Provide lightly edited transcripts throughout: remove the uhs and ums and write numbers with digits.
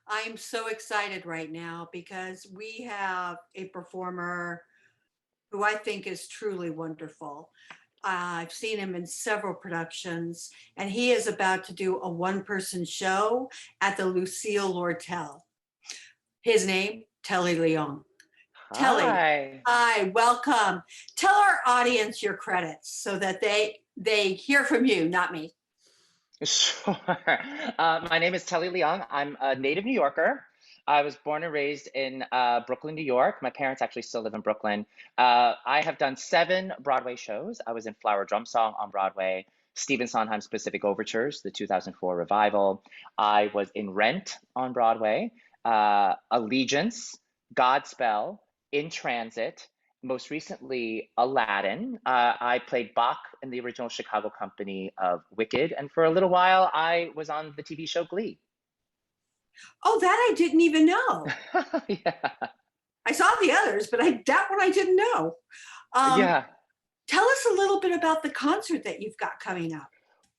I'm so excited right now because we have a performer who I think is truly wonderful. I've seen him in several productions, and he is about to do a one-person show at the Lucille Lortel. His name, Telly Leung. Telly, Hi. hi, welcome. Tell our audience your credits so that they hear from you, not me. Sure. My name is Telly Leung. I'm a native New Yorker. I was born and raised in Brooklyn, New York. My parents actually still live in Brooklyn. I have done 7 Broadway shows. I was in Flower Drum Song on Broadway, Stephen Sondheim's Pacific Overtures, the 2004 revival. I was in Rent on Broadway, Allegiance, Godspell, In Transit, most recently Aladdin. I played Bach in the original Chicago company of Wicked, and for a little while I was on the TV show Glee. Oh, that I didn't even know. Yeah, I saw the others, but that one I didn't know. Um, yeah. Tell us a little bit about the concert that you've got coming up.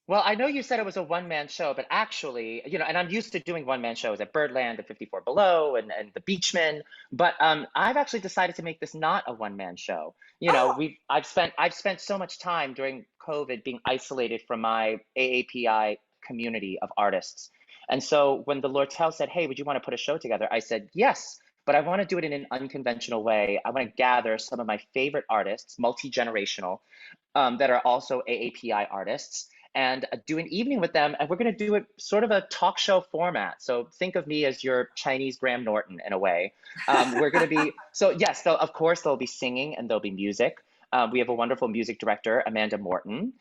Well, I know you said it was a one-man show, but actually, and I'm used to doing one-man shows at Birdland and 54 Below and the Beachmen, but I've actually decided to make this not a one-man show. Oh, I've spent so much time during COVID being isolated from my AAPI community of artists. And so when the Lortel said, "Hey, would you want to put a show together?" I said, "Yes." But I want to do it in an unconventional way. I want to gather some of my favorite artists, multi-generational, that are also AAPI artists, and do an evening with them. And we're going to do it sort of a talk show format. So think of me as your Chinese Graham Norton in a way. We're going to be, so yes, of course, there'll be singing and there'll be music. We have a wonderful music director, Amanda Morton,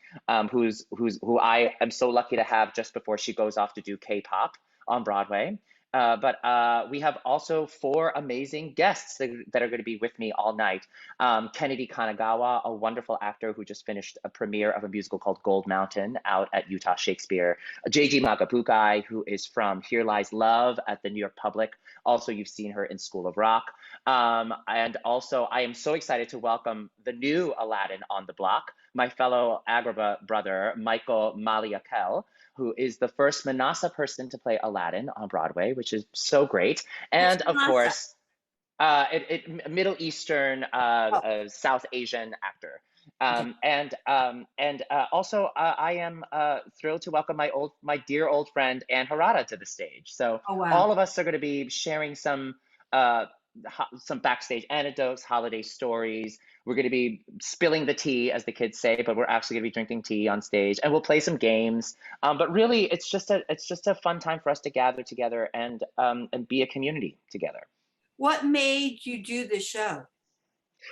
who I am so lucky to have just before she goes off to do K-pop on Broadway. But we have also 4 amazing guests that are going to be with me all night. Kennedy Kanagawa, a wonderful actor who just finished a premiere of a musical called Gold Mountain out at Utah Shakespeare. JG Magabukai, who is from Here Lies Love at the New York Public. Also, you've seen her in School of Rock. And also, I am so excited to welcome the new Aladdin on the block, my fellow Agrabah brother, Michael Maliakel, who is the first Manasa person to play Aladdin on Broadway, which is so great. what's And of Manasa? course, Middle Eastern, Oh, South Asian actor. okay. And also, I am thrilled to welcome my dear old friend Anne Harada to the stage. So Oh, wow. all of us are going to be sharing uh, some backstage anecdotes, holiday stories. We're going to be spilling the tea, as the kids say, but we're actually going to be drinking tea on stage, and we'll play some games. But really, it's just a fun time for us to gather together and be a community together. What made you do this show?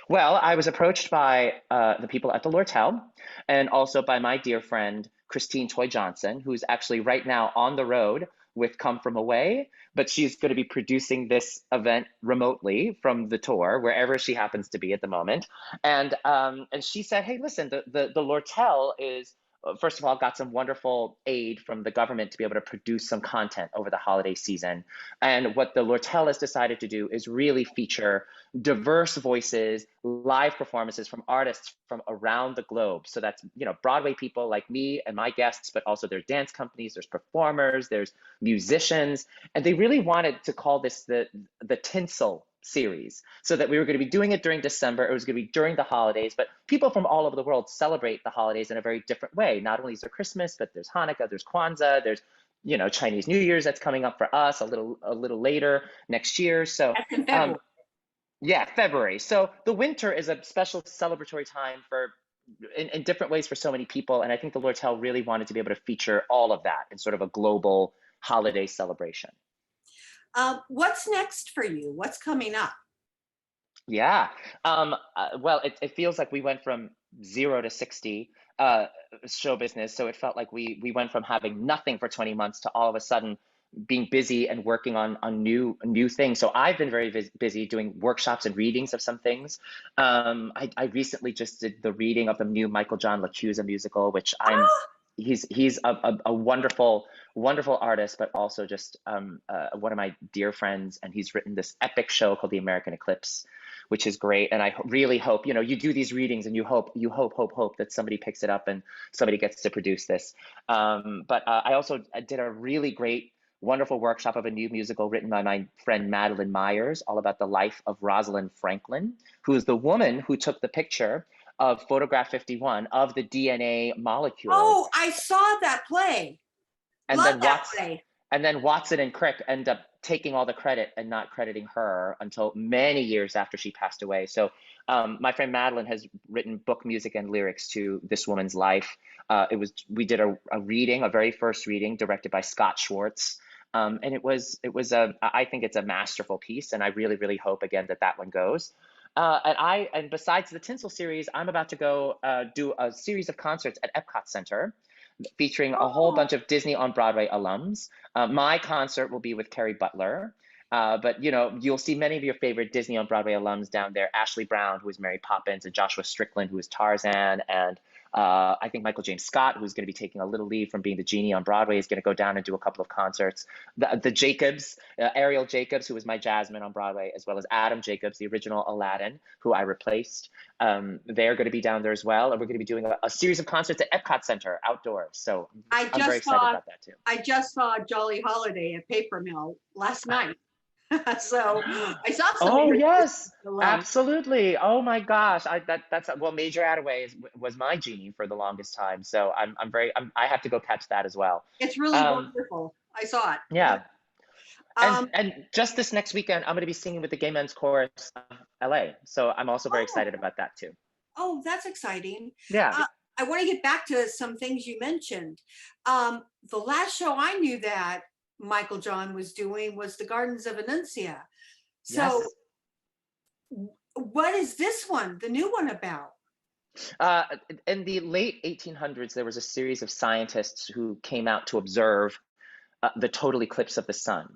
Well, I was approached by the people at the Lortel and also by my dear friend Christine Toy Johnson, who's actually right now on the road with Come From Away, but she's going to be producing this event remotely from the tour, wherever she happens to be at the moment. And she said, "Hey, listen, the Lortel is." First of all, got some wonderful aid from the government to be able to produce some content over the holiday season. And what the Lortel has decided to do is really feature diverse voices, live performances from artists from around the globe. So that's, Broadway people like me and my guests, but also there's dance companies, there's performers, there's musicians, and they really wanted to call this the tinsel series, so that we were going to be doing it during December. It was going to be during the holidays, but people from all over the world celebrate the holidays in a very different way. Not only is there Christmas, but there's Hanukkah, there's Kwanzaa, there's Chinese New Year's that's coming up for us a little later next year. So That's in um, February. yeah, February. So the winter is a special celebratory time in different ways for so many people. And I think the Lortel really wanted to be able to feature all of that in sort of a global holiday celebration. What's next for you? What's coming up? Yeah. Well, it feels like we went from 0 to 60 uh, show business. So it felt like we went from having nothing for 20 months to all of a sudden being busy and working on new things. So I've been very busy doing workshops and readings of some things. I recently just did the reading of the new Michael John LaChiusa musical, which he's a wonderful artist, but also just one of my dear friends, and he's written this epic show called The American Eclipse, which is great. And I really hope, you do these readings and you hope that somebody picks it up and somebody gets to produce this. But I also did a really great wonderful workshop of a new musical written by my friend Madeline Myers, all about the life of Rosalind Franklin, who is the woman who took the picture of photograph 51 of the DNA molecule. Oh, I saw that play. And Love then that play. Watson and Crick end up taking all the credit and not crediting her until many years after she passed away. So my friend Madeline has written book music and lyrics to this woman's life. We did a reading, a very first reading, directed by Scott Schwartz. And I think it's a masterful piece, and I really, really hope again that one goes. And besides the Tinsel series, I'm about to go do a series of concerts at Epcot Center, featuring a whole Oh, bunch of Disney on Broadway alums. My concert will be with Carrie Butler. But you'll see many of your favorite Disney on Broadway alums down there. Ashley Brown, who is Mary Poppins, and Joshua Strickland, who is Tarzan, and I think Michael James Scott, who's going to be taking a little leave from being the genie on Broadway, is going to go down and do a couple of concerts. The Jacobs, Ariel Jacobs, who was my Jasmine on Broadway, as well as Adam Jacobs, the original Aladdin, who I replaced. They're going to be down there as well, and we're going to be doing a series of concerts at Epcot Center outdoors. So I I'm very just excited saw about that too. I just saw Jolly Holiday at Paper Mill last night. So I saw some of Oh your yes, alums. absolutely. Oh my gosh, that's well, Major Attaway was my genie for the longest time, so I have to go catch that as well. It's really Um, wonderful. I saw it. Yeah. yeah, and just this next weekend, I'm going to be singing with the Gay Men's Chorus of LA, so I'm also very excited Oh, about that too. oh, that's exciting. Yeah. I want to get back to some things you mentioned. The last show I knew that Michael John was doing was the Gardens of Annuncia. So Yes. what is this one, the new one about? Uh, in the late 1800s, there was a series of scientists who came out to observe the total eclipse of the sun.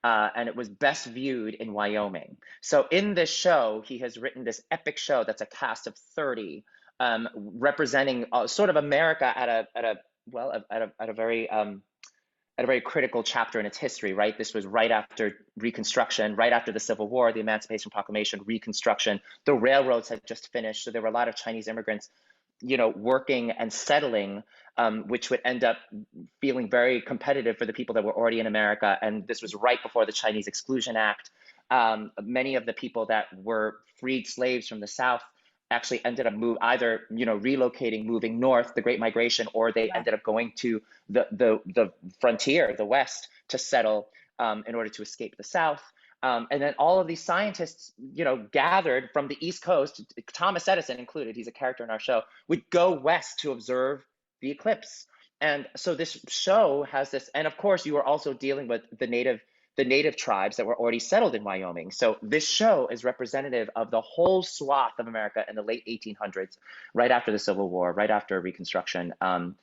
And it was best viewed in Wyoming. So in this show, he has written this epic show that's a cast of 30, representing sort of America at a very critical chapter in its history, right? This was right after Reconstruction, right after the Civil War, the Emancipation Proclamation, Reconstruction. The railroads had just finished, so there were a lot of Chinese immigrants, working and settling, which would end up feeling very competitive for the people that were already in America. And this was right before the Chinese Exclusion Act. Many of the people that were freed slaves from the South actually ended up either relocating, moving north, the Great Migration, or they Right. ended up going to the frontier, the West, to settle in order to escape the South. And then all of these scientists, gathered from the East Coast, Thomas Edison included, he's a character in our show, would go west to observe the eclipse. And so this show has this, and of course, you are also dealing with the native tribes that were already settled in Wyoming. So this show is representative of the whole swath of America in the late 1800s, right after the Civil War, right after Reconstruction. And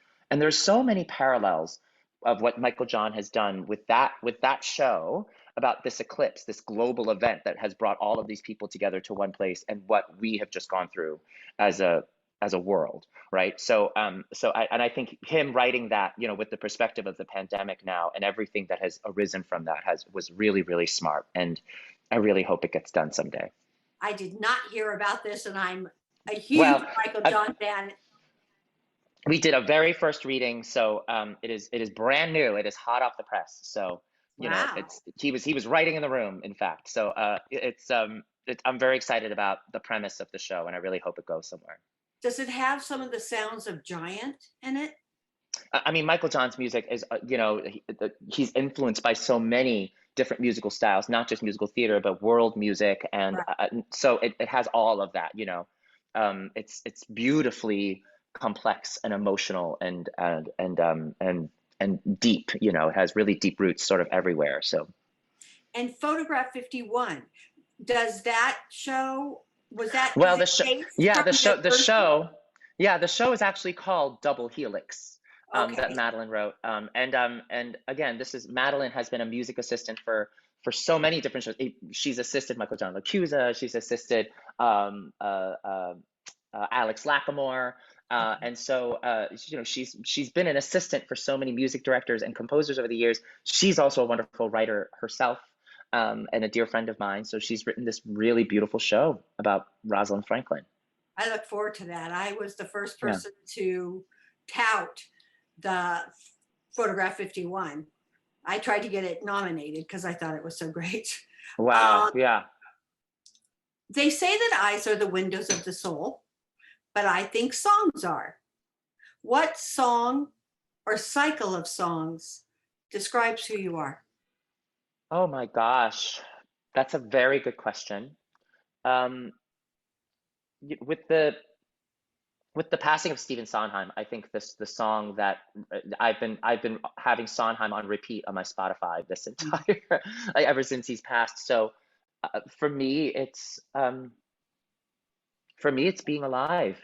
there's so many parallels of what Michael John has done with that show about this eclipse, this global event that has brought all of these people together to one place, and what we have just gone through as a world, right? I think him writing that, with the perspective of the pandemic now and everything that has arisen from that was really, really smart, and I really hope it gets done someday. I did not hear about this, and I'm a huge Well, Michael uh, John fan. we did a very first reading, so it is brand new. It is hot off the press. So Wow. it's he was writing in the room, in fact. So I'm very excited about the premise of the show, and I really hope it goes somewhere. Does it have some of the sounds of Giant in it? I mean, Michael John's music is, he's influenced by so many different musical styles, not just musical theater, but world music, and Right. so it has all of that. It's beautifully complex and emotional and deep. It has really deep roots, sort of everywhere. So And Photograph 51, does that show, is well, it based yeah, from the first one? the show is actually called Double Helix, that Okay. Madeline wrote. And again, this is Madeline has been a music assistant for so many different shows. She's assisted Michael John LaCusa. She's assisted um, uh, uh, Alex Lacamoire. Okay. And so, she's been an assistant for so many music directors and composers over the years. She's also a wonderful writer herself, and a dear friend of mine. So she's written this really beautiful show about Rosalind Franklin. I look forward to that. I was the first Yeah. person to tout the Photograph 51. I tried to get it nominated because I thought it was so great. Wow. Uh, Yeah. they say that eyes are the windows of the soul, but I think songs are. What song or cycle of songs describes who you are? Oh my gosh. That's a very good question. Um, with the passing of Stephen Sondheim, I think this the song that I've been having Sondheim on repeat on my Spotify this entire like ever since he's passed. So for me, it's being alive,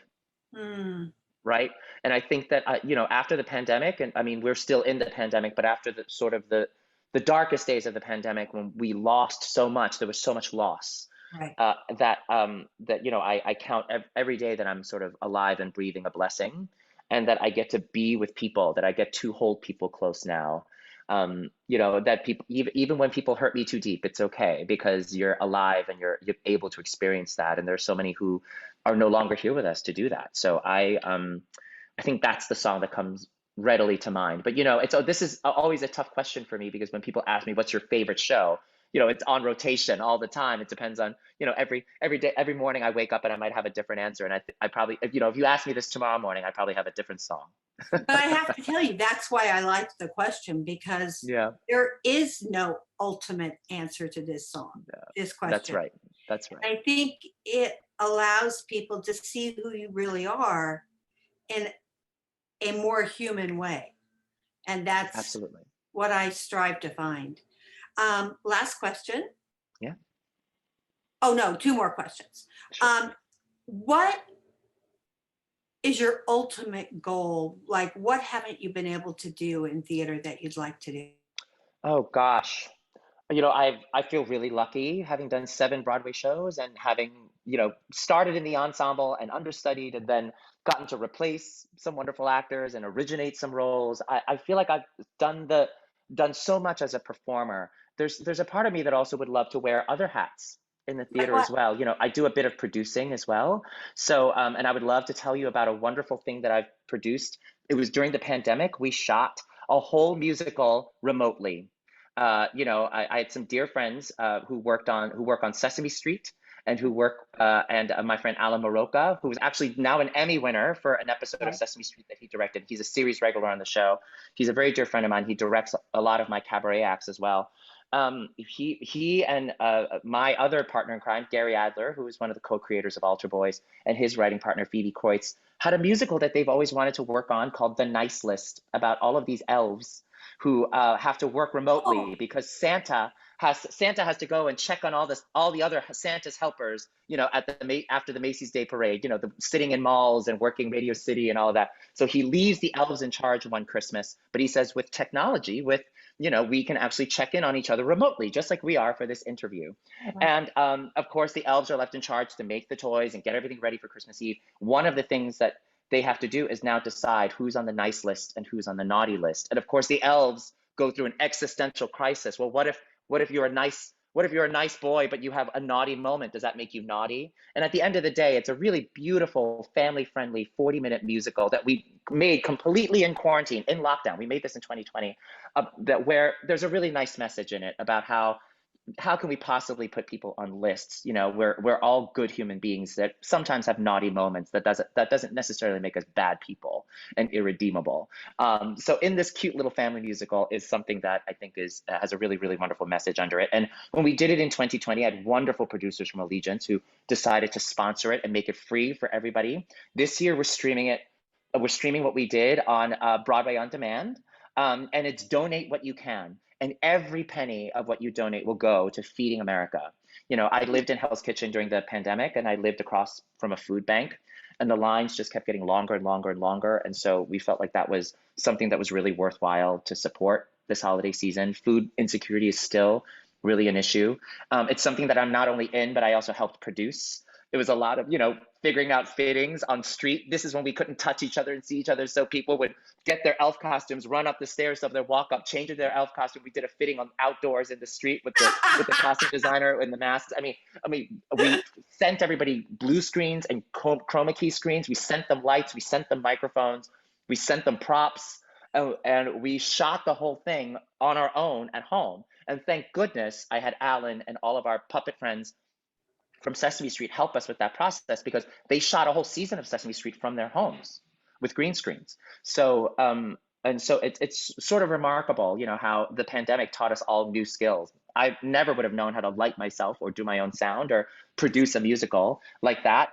Hmm. right? And I think that after the pandemic, and I mean we're still in the pandemic, but after the sort of the darkest days of the pandemic when we lost so much, there was so much loss. Right. That I count every day that I'm sort of alive and breathing a blessing, and that I get to be with people, that I get to hold people close now. That people, even when people hurt me too deep, it's okay because you're alive and you're able to experience that. And there's so many who are no longer here with us to do that. So I think that's the song that comes readily to mind. But this is always a tough question for me because when people ask me what's your favorite show, it's on rotation all the time. It depends on, every day, every morning I wake up and I might have a different answer. And I probably, if you ask me this tomorrow morning, I probably have a different song. But I have to tell you, that's why I liked the question, because Yeah, there is no ultimate answer to this song, this that's question. right. That's right. I think it allows people to see who you really are in a more human way. And that's Absolutely. what I strive to find. Last question. Yeah, Oh, no, two more questions. sure. Um, what is your ultimate goal? Like, what haven't you been able to do in theater that you'd like to do? Oh gosh. I feel really lucky having done 7 Broadway shows and having, started in the ensemble and understudied and then gotten to replace some wonderful actors and originate some roles. I feel like I've done so much as a performer. There's a part of me that also would love to wear other hats in the Like theater what? as well. I do a bit of producing as well. So, and I would love to tell you about a wonderful thing that I've produced. It was during the pandemic. We shot a whole musical remotely. I had some dear friends who work on Sesame Street and my friend Alan Moroka, who is actually now an Emmy winner for an episode of Okay. Sesame Street that he directed. He's a series regular on the show. He's a very dear friend of mine. He directs a lot of my cabaret acts as well. He and my other partner in crime, Gary Adler, who is one of the co-creators of Altar Boys, and his writing partner, Phoebe Kreutz, had a musical that they've always wanted to work on called The Nice List, about all of these elves who have to work Oh, remotely because Santa has to go and check on all the other Santa's helpers, after the Macy's Day Parade, sitting in malls and working Radio City and all of that. So he leaves the elves in charge one Christmas, but he says with technology, we can actually check in on each other remotely, just like we are for this interview. right. And of course, the elves are left in charge to make the toys and get everything ready for Christmas Eve. One of the things that they have to do is now decide who's on the nice list and who's on the naughty list. And of course, the elves go through an existential crisis. Well, what if you're a nice boy, but you have a naughty moment? Does that make you naughty? And at the end of the day, it's a really beautiful, family-friendly 40-minute musical that we made completely in quarantine, in lockdown. We made this in 2020, where there's a really nice message in it about how can we possibly put people on lists? We're all good human beings that sometimes have naughty moments. That doesn't necessarily make us bad people and irredeemable. So in this cute little family musical is something that I think has a really, really wonderful message under it. And when we did it in 2020, I had wonderful producers from Allegiance who decided to sponsor it and make it free for everybody. This year we're streaming it. We're streaming what we did on Broadway on Demand, and it's donate what you can. And every penny of what you donate will go to feeding America. I lived in Hell's Kitchen during the pandemic, and I lived across from a food bank, and the lines just kept getting longer and longer and longer. And so we felt like that was something that was really worthwhile to support this holiday season. Food insecurity is still really an issue. It's something that I'm not only in, but I also helped produce. It was a lot of, figuring out fittings on street. This is when we couldn't touch each other and see each other. So people would get their elf costumes, run up the stairs of their walk up, change into their elf costume. We did a fitting on outdoors in the street with the costume designer and the masks. I mean, we sent everybody blue screens and chroma key screens. We sent them lights. We sent them microphones. We sent them props. And we shot the whole thing on our own at home. And thank goodness I had Alan and all of our puppet friends from Sesame Street help us with that process, because they shot a whole season of Sesame Street from their homes with green screens. So and so it's sort of remarkable, how the pandemic taught us all new skills. I never would have known how to light myself or do my own sound or produce a musical like that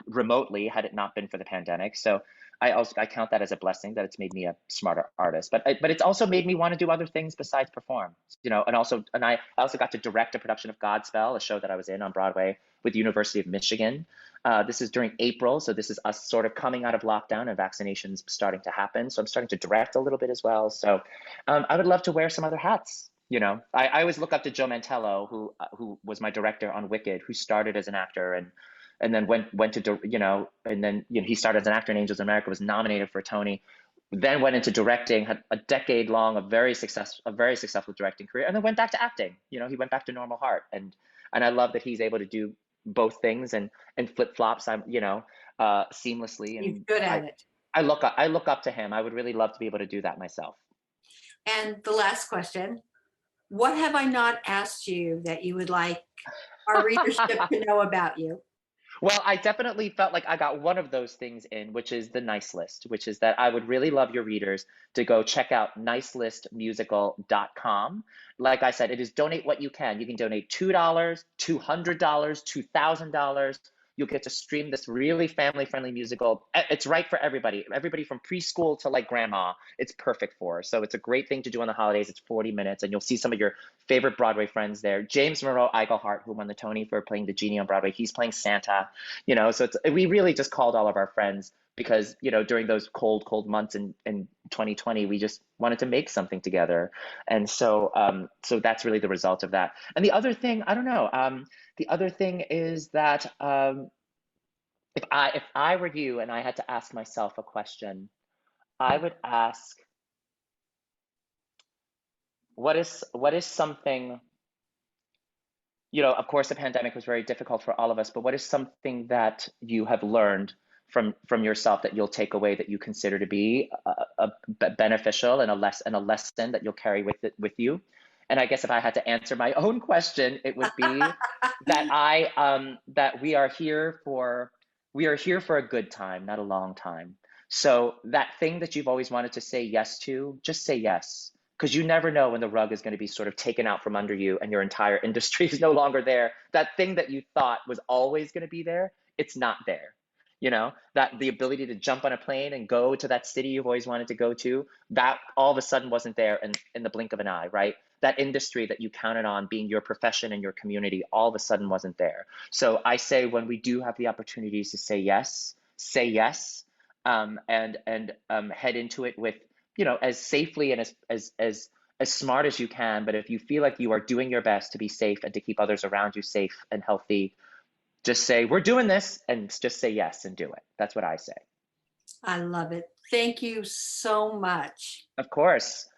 remotely had it not been for the pandemic. So I count that as a blessing, that it's made me a smarter artist. But it's also made me want to do other things besides perform. And I also got to direct a production of Godspell, a show that I was in on Broadway with the University of Michigan. This is during April, so this is us sort of coming out of lockdown and vaccinations starting to happen. So I'm starting to direct a little bit as well. So I would love to wear some other hats. I always look up to Joe Mantello, who was my director on Wicked, who started as an actor and then went to and then he started as an actor in Angels in America, was nominated for a Tony, then went into directing, had a decade long, a very successful directing career, and then went back to acting. He went back to Normal Heart, and I love that he's able to do both things and flip flops. Seamlessly, He's and good at it. I look up to him. I would really love to be able to do that myself. And the last question, what have I not asked you that you would like our readership to know about you? Well, I definitely felt like I got one of those things in, which is the nice list, which is that I would really love your readers to go check out nicelistmusical.com. Like I said, it is donate what you can. You can donate $2, $200, $2,000. You'll get to stream this really family-friendly musical. It's right for everybody from preschool to like grandma. It's perfect for. So it's a great thing to do on the holidays. It's 40 minutes, and you'll see some of your favorite Broadway friends there. James Monroe Iglehart, who won the Tony for playing the genie on Broadway, he's playing Santa. So we really just called all of our friends because during those cold months in 2020, we just wanted to make something together. And so that's really the result of that. And the other thing, I don't know. The other thing is that if I were you and I had to ask myself a question, I would ask, what is something, of course, the pandemic was very difficult for all of us, but what is something that you have learned from yourself that you'll take away, that you consider to be beneficial, and a lesson that you'll carry with you? And I guess if I had to answer my own question, it would be that we are here for a good time, not a long time. So that thing that you've always wanted to say yes to, just say yes, because you never know when the rug is going to be sort of taken out from under you and your entire industry is no longer there. That thing that you thought was always going to be there, it's not there. That the ability to jump on a plane and go to that city you've always wanted to go to, that all of a sudden wasn't there in the blink of an eye, right? That industry that you counted on being your profession and your community all of a sudden wasn't there. So I say, when we do have the opportunities to say yes, say yes, and head into it with, as safely and as smart as you can. But if you feel like you are doing your best to be safe and to keep others around you safe and healthy, just say, we're doing this, and just say yes and do it. That's what I say. I love it. Thank you so much. Of course.